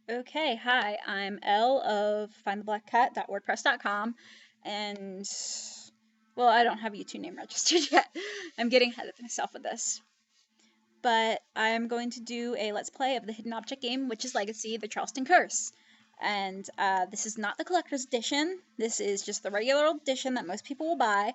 Okay, hi, I'm Elle of findtheblackcat.wordpress.com, and, well, I don't have a YouTube name registered yet. I'm getting ahead of myself with this. But I'm going to do a Let's Play of the Hidden Object game, which is Legacy, the Charleston Curse. And this is not the Collector's Edition, this is just the regular old edition that most people will buy.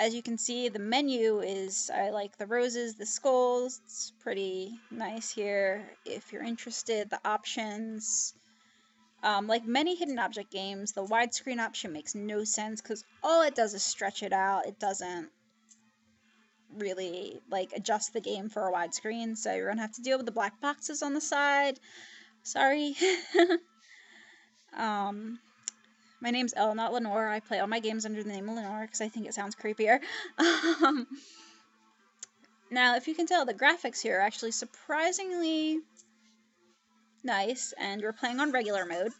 As you can see, the menu is, I like the roses, the skulls, it's pretty nice here. If you're interested, the options. Like many hidden object games, the widescreen option makes no sense because all it does is stretch it out. It doesn't really like adjust the game for a widescreen, so you're gonna have to deal with the black boxes on the side. Sorry. My name's Elle, not Lenore. I play all my games under the name of Lenore because I think it sounds creepier. Now, if you can tell, the graphics here are actually surprisingly nice, and we're playing on regular mode,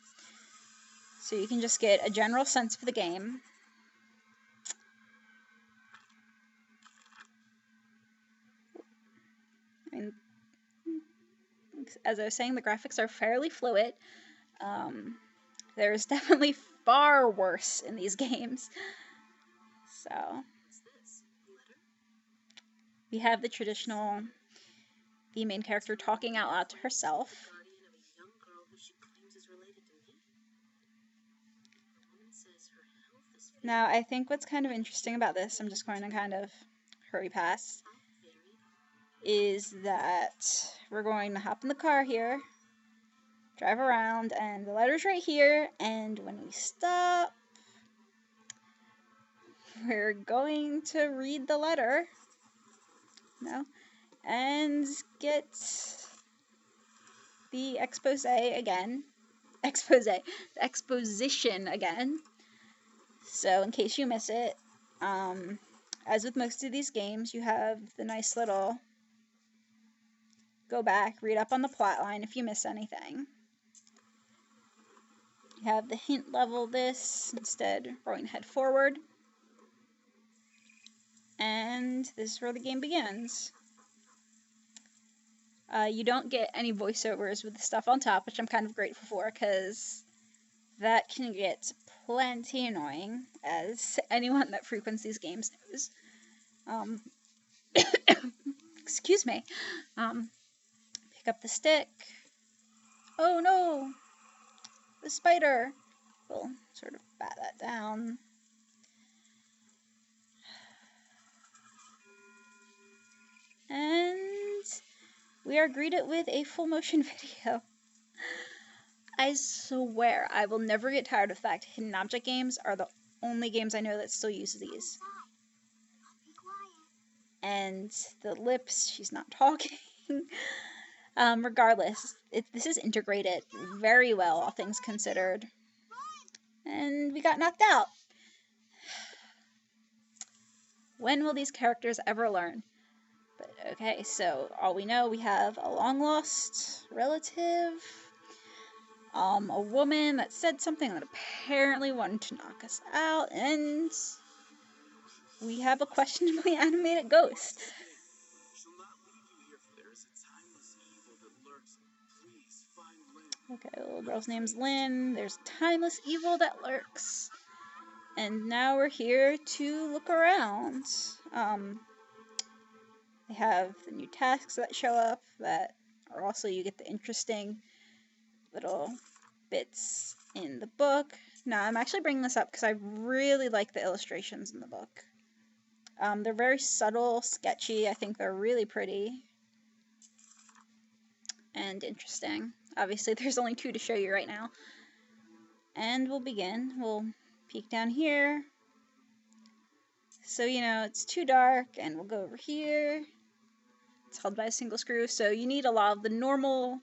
so you can just get a general sense for the game. I mean, as I was saying, the graphics are fairly fluid. There's definitely far worse in these games. So, we have the traditional, the main character talking out loud to herself. Now, I think what's kind of interesting about this, I'm just going to kind of hurry past, is that we're going to hop in the car here, drive around, and the letter's right here, and when we stop, we're going to read the letter, and get the exposition again. So in case you miss it, as with most of these games, you have the nice little go back, read up on the plot line if you miss anything. You have the hint level this, instead going head forward. And this is where the game begins. You don't get any voiceovers with the stuff on top, which I'm kind of grateful for, because that can get plenty annoying, as anyone that frequents these games knows. Excuse me. Pick up the stick. Oh no! The spider! We'll sort of bat that down. And we are greeted with a full motion video. I swear I will never get tired of the fact hidden object games are the only games I know that still use these. And the lips, she's not talking. Regardless, this is integrated very well, all things considered. And we got knocked out. When will these characters ever learn? But okay, so all we know, we have a long-lost relative, a woman that said something that apparently wanted to knock us out, and we have a questionably animated ghost. Okay, the little girl's name's Lynn. There's timeless evil that lurks. And now we're here to look around. They have the new tasks that show up that are also, you get the interesting little bits in the book. Now, I'm actually bringing this up because I really like the illustrations in the book. They're very subtle, sketchy. I think they're really pretty and interesting. Obviously, there's only 2 to show you right now. And we'll begin. We'll peek down here. So, you know, it's too dark, and we'll go over here. It's held by a single screw, so you need a lot of the normal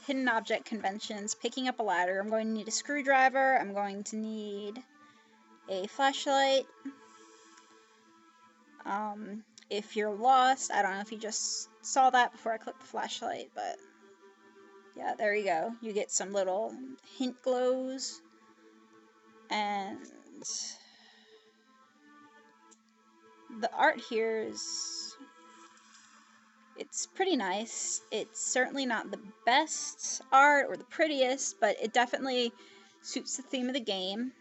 hidden object conventions. Picking up a ladder, I'm going to need a screwdriver, I'm going to need a flashlight. If you're lost, I don't know if you just saw that before I clicked the flashlight, but yeah, there you go. You get some little hint glows, and the art here is It's pretty nice. It's certainly not the best art or the prettiest, but it definitely suits the theme of the game,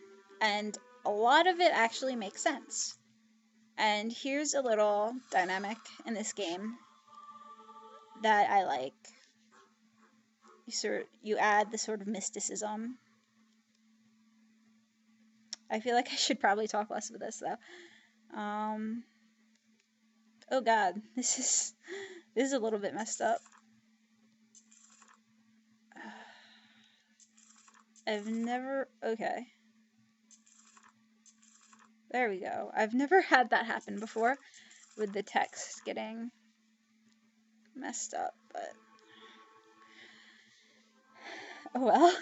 and a lot of it actually makes sense. And here's a little dynamic in this game that I like. You add the sort of mysticism. I feel like I should probably talk less of this though. Oh god, this is a little bit messed up. Okay. There we go. I've never had that happen before with the text getting messed up, but oh well.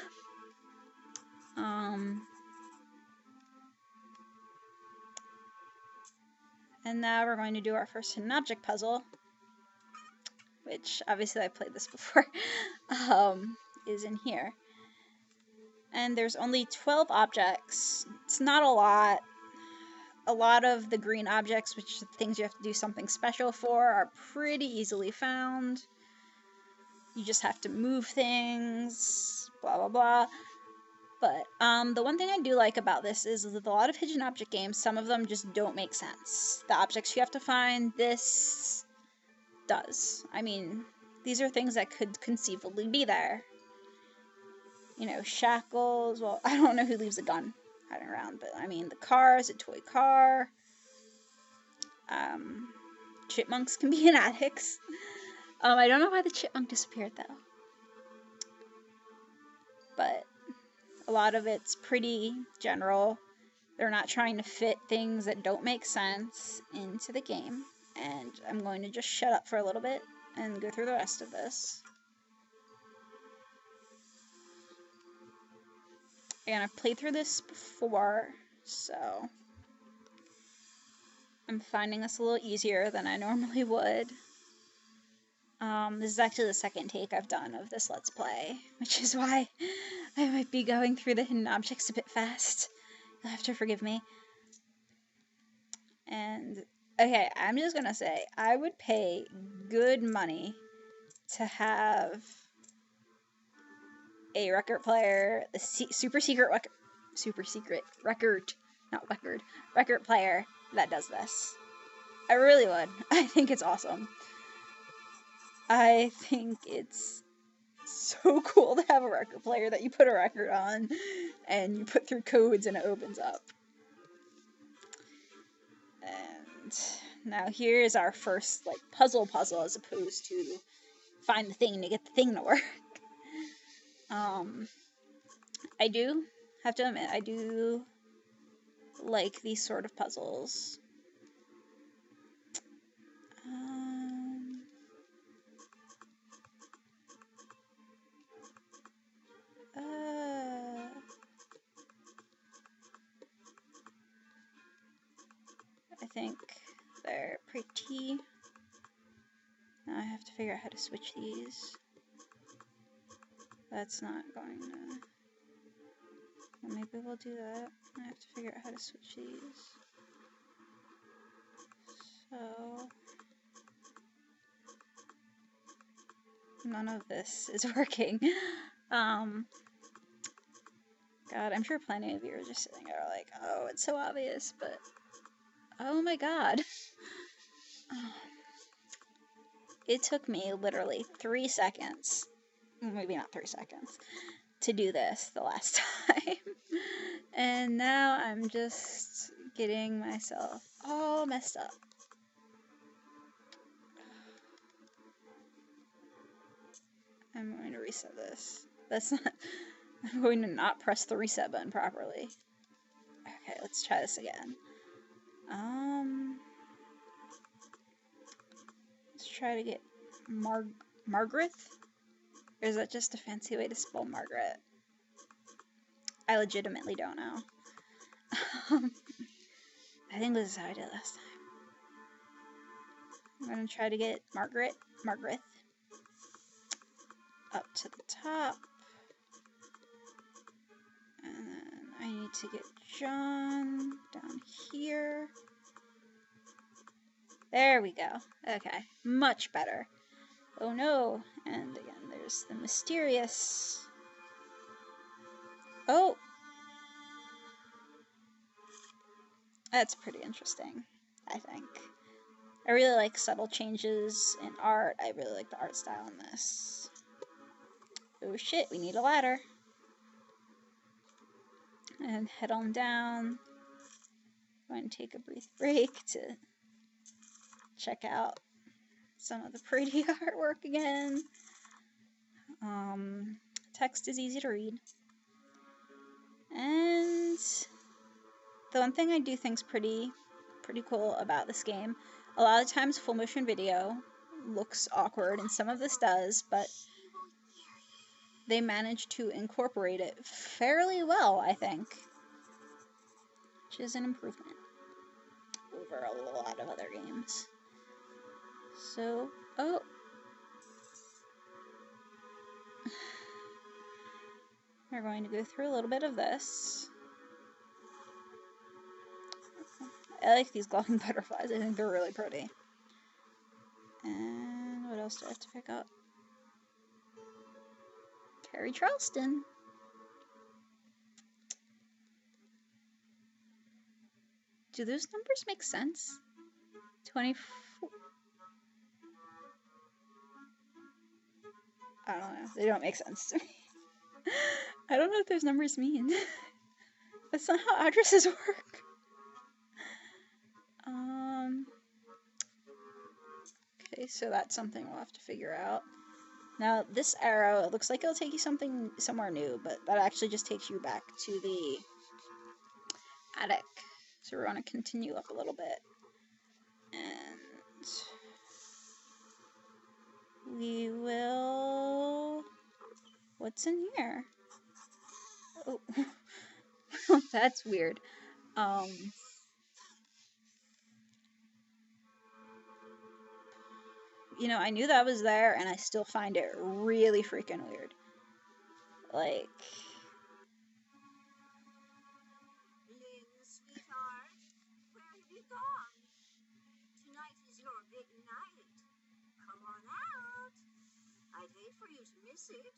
And now we're going to do our first hidden object puzzle, which obviously I played this before, is in here. And there's only 12 objects. It's not a lot. A lot of the green objects, which are things you have to do something special for, are pretty easily found. You just have to move things, blah blah blah. But the one thing I do like about this is with a lot of hidden object games, some of them just don't make sense. The objects you have to find, this does. I mean, these are things that could conceivably be there. You know, shackles, well, I don't know who leaves a gun hiding around, but I mean, the car is a toy car. Chipmunks can be in attics. I don't know why the chipmunk disappeared, though. But a lot of it's pretty general. They're not trying to fit things that don't make sense into the game. And I'm going to just shut up for a little bit and go through the rest of this. And I've played through this before, so I'm finding this a little easier than I normally would. This is actually the second take I've done of this Let's Play, which is why I might be going through the hidden objects a bit fast. You'll have to forgive me. And, okay, I'm just gonna say, I would pay good money to have a record player, the super secret record player that does this. I really would. I think it's awesome. I think it's so cool to have a record player that you put a record on and you put through codes and it opens up. And now here's our first like puzzle as opposed to find the thing to get the thing to work. I do have to admit, I do like these sort of puzzles. I think they're pretty. Now I have to figure out how to switch these. That's not going to... Well, maybe we'll do that. I have to figure out how to switch these. So... None of this is working. God, I'm sure plenty of you are just sitting there like, oh, it's so obvious, but... Oh my god. It took me literally 3 seconds, maybe not 3 seconds, to do this the last time. And now I'm just getting myself all messed up. I'm going to reset this. That's not... I'm going to not press the reset button properly. Okay, let's try this again. Let's try to get Margaret? Or is that just a fancy way to spell Margaret? I legitimately don't know. I think this is how I did it last time. I'm gonna try to get Margaret up to the top. And then I need to get John down here. There we go. Okay, much better. Oh no! And again, there's the mysterious... Oh! That's pretty interesting, I think. I really like subtle changes in art. I really like the art style in this. Oh shit, we need a ladder. And head on down. I'm going to take a brief break to check out some of the pretty artwork again. Text is easy to read. And the one thing I do think is pretty cool about this game, a lot of times full motion video looks awkward, and some of this does, but they managed to incorporate it fairly well, I think, which is an improvement over a lot of other games. So, oh. We're going to go through a little bit of this. I like these glowing butterflies. I think they're really pretty. And what else do I have to pick up? Carry Charleston. Do those numbers make sense? 24. I don't know. They don't make sense to me. I don't know what those numbers mean. That's not how addresses work. Okay, so that's something we'll have to figure out. Now, this arrow, it looks like it'll take you somewhere new, but that actually just takes you back to the attic. So we're going to continue up a little bit. And we will... What's in here? Oh, that's weird. You know, I knew that was there, and I still find it really freaking weird. Like... Lynn, sweetheart, where have you gone? Tonight is your big night. Come on out. I'd hate for you to miss it.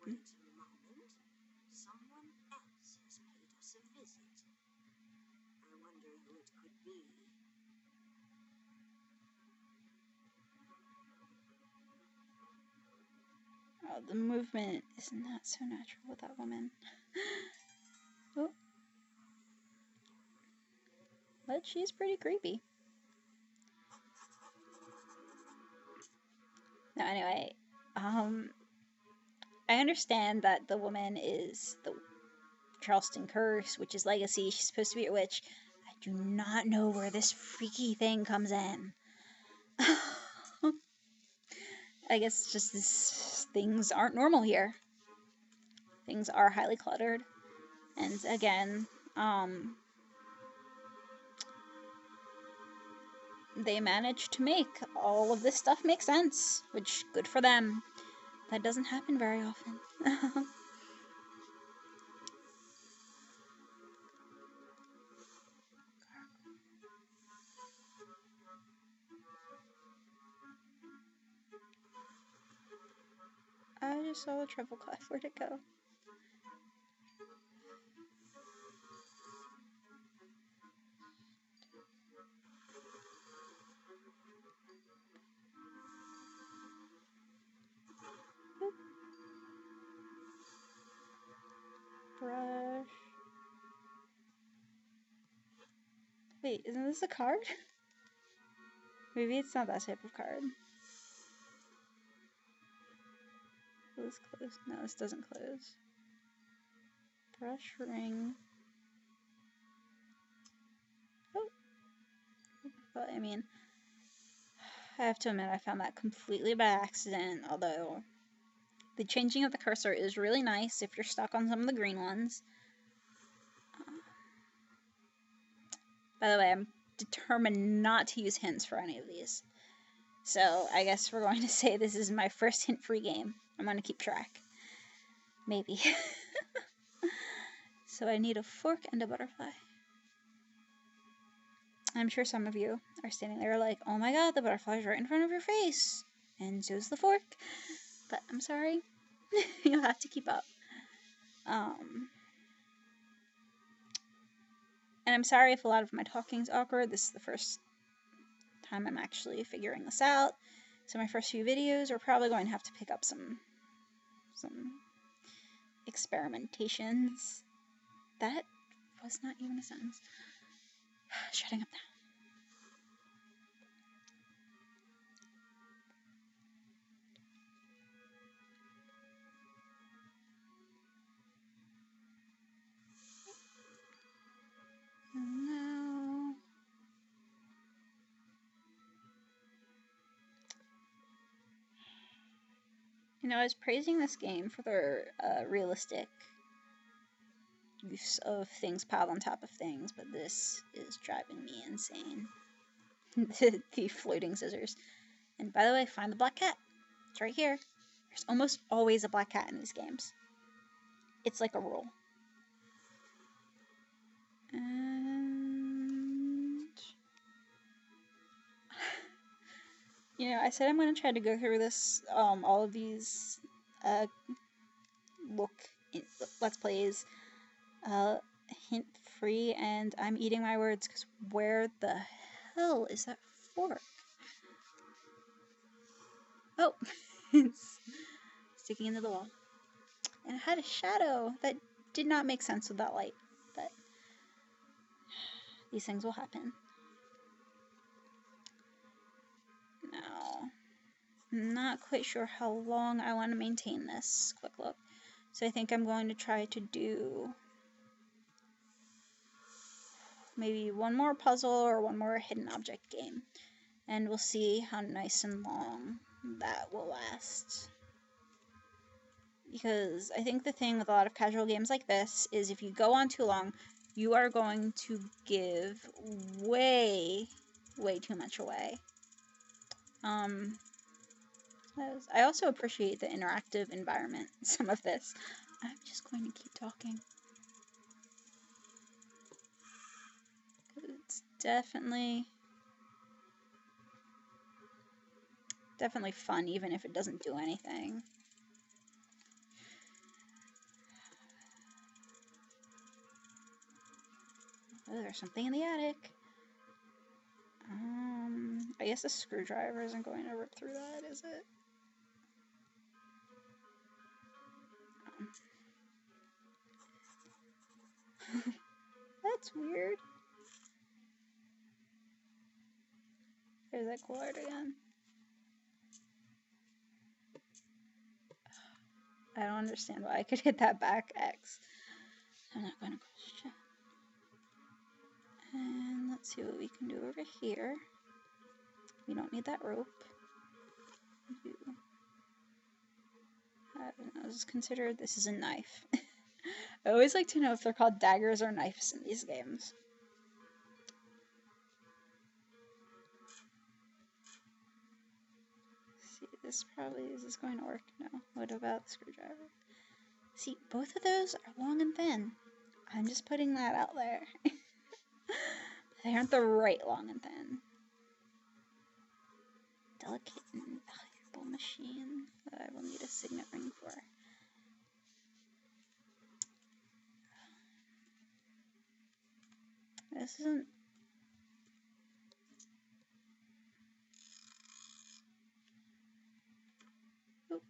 Wait a moment. Someone else has paid us a visit. I wonder who it could be. Oh, the movement is not so natural with that woman. Oh. But she's pretty creepy. No, anyway, I understand that the woman is the Charleston curse, which is legacy. She's supposed to be a witch. I do not know where this freaky thing comes in. I guess it's just things aren't normal here. Things are highly cluttered. And again, they managed to make all of this stuff make sense, which good for them. That doesn't happen very often. I just saw the treble clef. Where'd it go? Boop. Brush. Wait, isn't this a card? Maybe it's not that type of card. Will this close? No, this doesn't close. Brush ring. Oh. But I mean, I have to admit I found that completely by accident, although the changing of the cursor is really nice if you're stuck on some of the green ones. By the way, I'm determined not to use hints for any of these. So I guess we're going to say this is my first hint-free game. I'm going to keep track. Maybe. So I need a fork and a butterfly. I'm sure some of you are standing there like, oh my god, the butterfly's right in front of your face, and so's the fork. But I'm sorry, you'll have to keep up. And I'm sorry if a lot of my talking's awkward. This is the first time I'm actually figuring this out. So my first few videos are probably going to have to pick up some experimentations. That was not even a sentence. Shutting up now. No. You know, I was praising this game for their realistic use of things piled on top of things, but this is driving me insane. the floating scissors. And by the way, find the black cat. It's right here. There's almost always a black cat in these games. It's like a rule. And you know, I said I'm going to try to go through this, all of these Let's Plays hint free, and I'm eating my words because where the hell is that fork? Oh, it's sticking into the wall. And it had a shadow that did not make sense with that light, but these things will happen. Now, I'm not quite sure how long I want to maintain this quick look, so I think I'm going to try to do maybe one more puzzle or one more hidden object game, and we'll see how nice and long that will last. Because I think the thing with a lot of casual games like this is if you go on too long, you are going to give way too much away. I also appreciate the interactive environment in some of this. I'm just going to keep talking. It's definitely fun, even if it doesn't do anything. Oh, there's something in the attic. I guess a screwdriver isn't going to rip through that, is it? That's weird. There's that cool art again. I don't understand why I could hit that back X. I'm not going to question. And let's see what we can do over here. We don't need that rope. This is considered, this is a knife. I always like to know if they're called daggers or knives in these games. See, this probably, is this going to work? No. What about the screwdriver? See, both of those are long and thin. I'm just putting that out there. They aren't the right long and thin. Delicate and valuable machine that I will need a signet ring for. This isn't... Oop.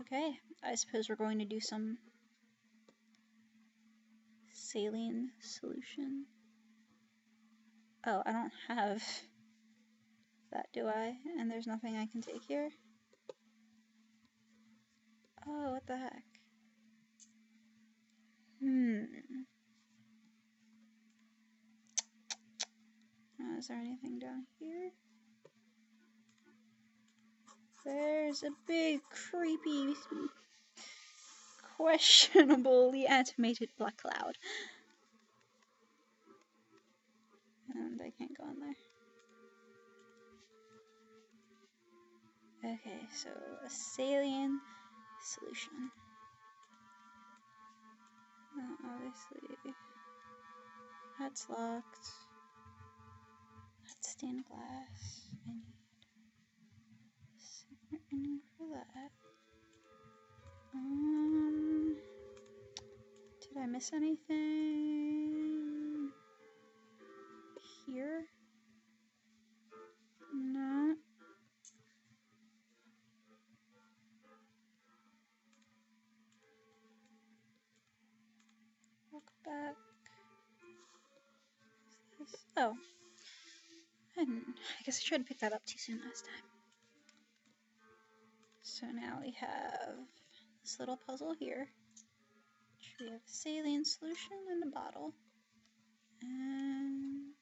Okay, I suppose we're going to do some saline solution. Oh, I don't have that, do I? And there's nothing I can take here? Oh, what the heck? Is there anything down here? There's a big, creepy, questionably animated black cloud. And I can't go in there. Okay, so a saline solution. Obviously. That's locked. That's stained glass. I need secret ending for that. Did I miss anything here? No. Look back. Oh. I guess I tried to pick that up too soon last time. So now we have this little puzzle here. We have a saline solution and a bottle. And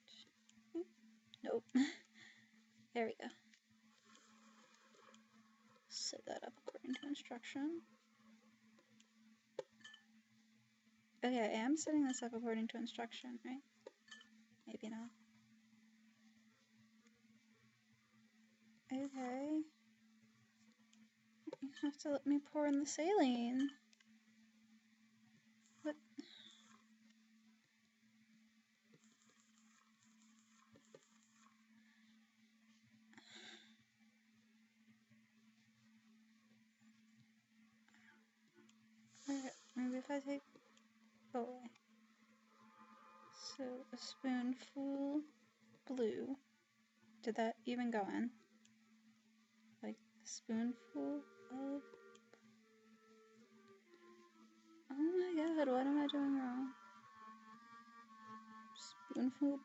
nope. There we go. Set that up according to instruction. Okay, I am setting this up according to instruction, right? Maybe not. Okay. You have to let me pour in the saline. What? Okay, maybe if I take away. So a spoonful blue. Did that even go in? Like a spoonful of... Oh my god, what am I doing wrong? Spoonful...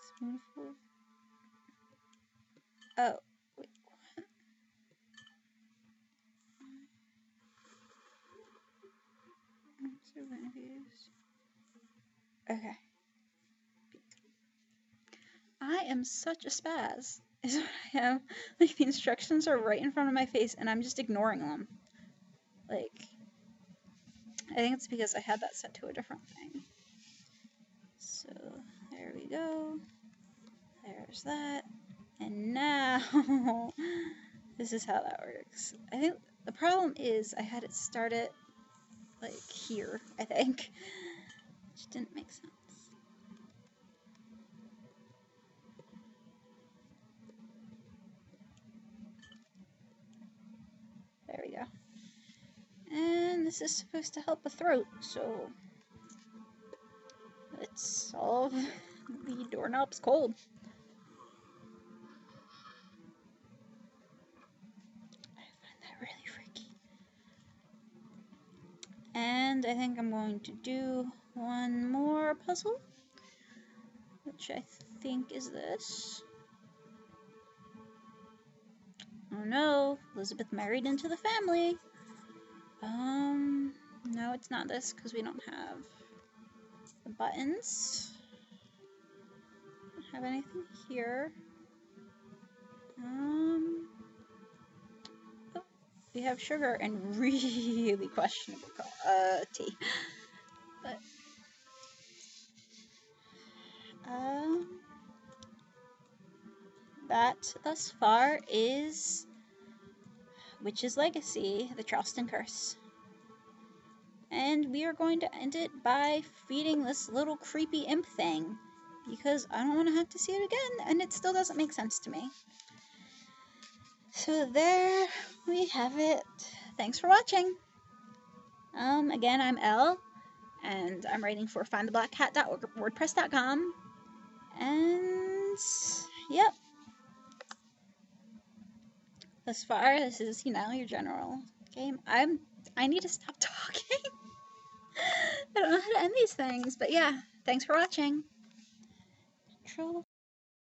Spoonful... Oh, wait, what? What's the one of these? Okay. I am such a spaz, is what I am. Like, the instructions are right in front of my face, and I'm just ignoring them. Like, I think it's because I had that set to a different thing. So, there we go. There's that. And now, this is how that works. I think the problem is I had it start it, like, here, I think. Which didn't make sense. There we go. And this is supposed to help the throat, so let's solve the doorknob's cold. I find that really freaky. And I think I'm going to do one more puzzle, which I think is this. Oh no, Elizabeth married into the family. No, it's not this because we don't have the buttons. Don't have anything here. Oh, we have sugar and really questionable tea. But that thus far is Witch's Legacy, the Charleston Curse. And we are going to end it by feeding this little creepy imp thing, because I don't want to have to see it again, and it still doesn't make sense to me. So there we have it. Thanks for watching. Again, I'm Elle, and I'm writing for findtheblackcat.wordpress.com. And yep. Thus far, this is, your general game. I need to stop talking. I don't know how to end these things, but yeah, thanks for watching. Control